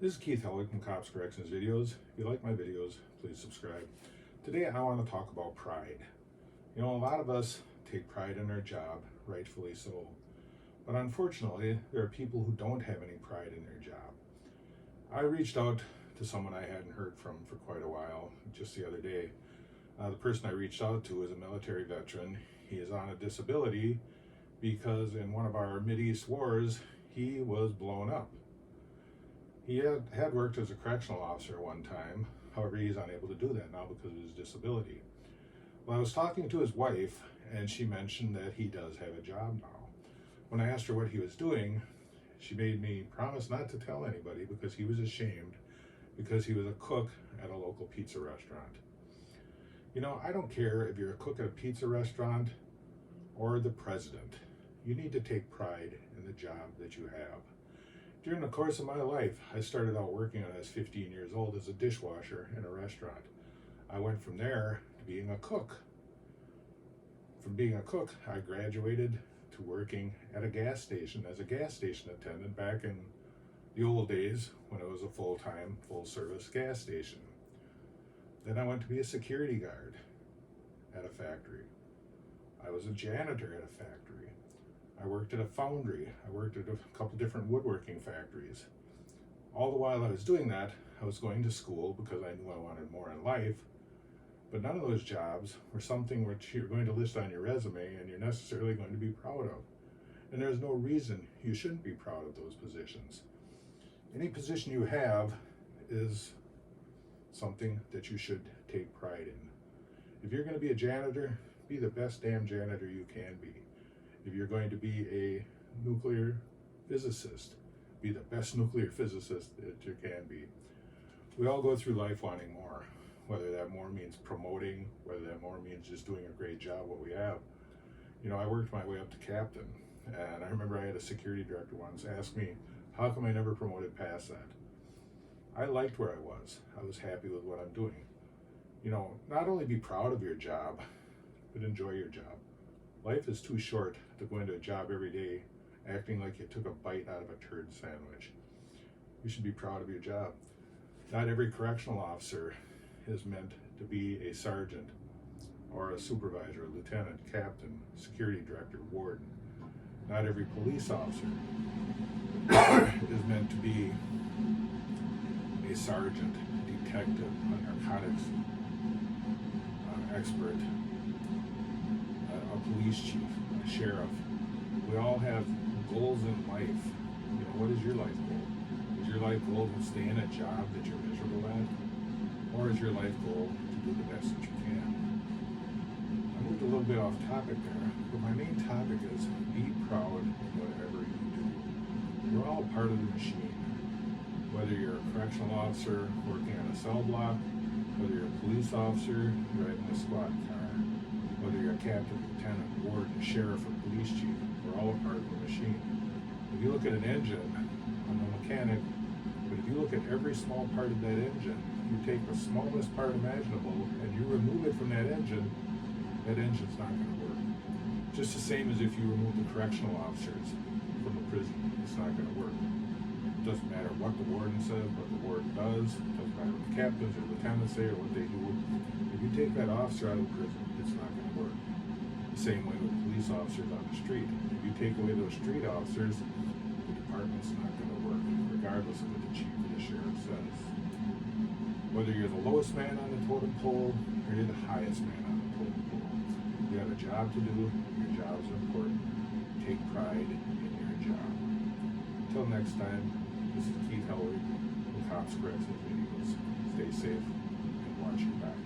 This is Keith Helwig from Cops Corrections Videos. If you like my videos, please subscribe. Today I want to talk about pride. You know, a lot of us take pride in our job, rightfully so. But unfortunately, there are people who don't have any pride in their job. I reached out to someone I hadn't heard from for quite a while, just the other day. The person I reached out to is a military veteran. He is on a disability because in one of our Mideast wars, he was blown up. He had worked as a correctional officer one time. However, he's unable to do that now because of his disability. Well, I was talking to his wife, and she mentioned that he does have a job now. When I asked her what he was doing, she made me promise not to tell anybody because he was ashamed, because he was a cook at a local pizza restaurant. You know, I don't care if you're a cook at a pizza restaurant or the president. You need to take pride in the job that you have. During the course of my life, I started out working when I was 15 years old as a dishwasher in a restaurant. I went from there to being a cook. From being a cook, I graduated to working at a gas station as a gas station attendant back in the old days when it was a full-time, full-service gas station. Then I went to be a security guard at a factory. I was a janitor at a factory. I worked at a foundry. I worked at a couple different woodworking factories. All the while I was doing that, I was going to school because I knew I wanted more in life. But none of those jobs were something which you're going to list on your resume and you're necessarily going to be proud of. And there's no reason you shouldn't be proud of those positions. Any position you have is something that you should take pride in. If you're going to be a janitor, be the best damn janitor you can be. If you're going to be a nuclear physicist, be the best nuclear physicist that you can be. We all go through life wanting more, whether that more means promoting, whether that more means just doing a great job what we have. You know, I worked my way up to captain, and I remember I had a security director once ask me, how come I never promoted past that? I liked where I was. I was happy with what I'm doing. You know, not only be proud of your job, but enjoy your job. Life is too short to go into a job every day acting like you took a bite out of a turd sandwich. You should be proud of your job. Not every correctional officer is meant to be a sergeant or a supervisor, a lieutenant, captain, security director, warden. Not every police officer is meant to be a sergeant, detective, a narcotics expert, a police chief, a sheriff. We all have goals in life. You know, what is your life goal? Is your life goal to stay in a job that you're miserable at? Or is your life goal to do the best that you can? I moved a little bit off topic there, but my main topic is be proud of whatever you do. We're all part of the machine. Whether you're a correctional officer working on a cell block, whether you're a police officer driving a squad car, whether you're a captain, lieutenant, warden, sheriff, or police chief, we're all a part of the machine. If you look at an engine, I'm a mechanic, but if you look at every small part of that engine, you take the smallest part imaginable and you remove it from that engine's not going to work. Just the same as if you remove the correctional officers from the prison, it's not going to work. It doesn't matter what the warden says, what the warden does, it doesn't matter what the captains or lieutenants say or what they do. If you take that officer out of prison, it's not going to work. The same way with police officers on the street. If you take away those street officers, the department's not going to work, regardless of what the chief or the sheriff says. Whether you're the lowest man on the totem pole or you're the highest man on the totem pole, you have a job to do. Your job is important. Take pride in your job. Until next time, this is Keith Helwig from Cops Corrections Videos. Stay safe and watch your back.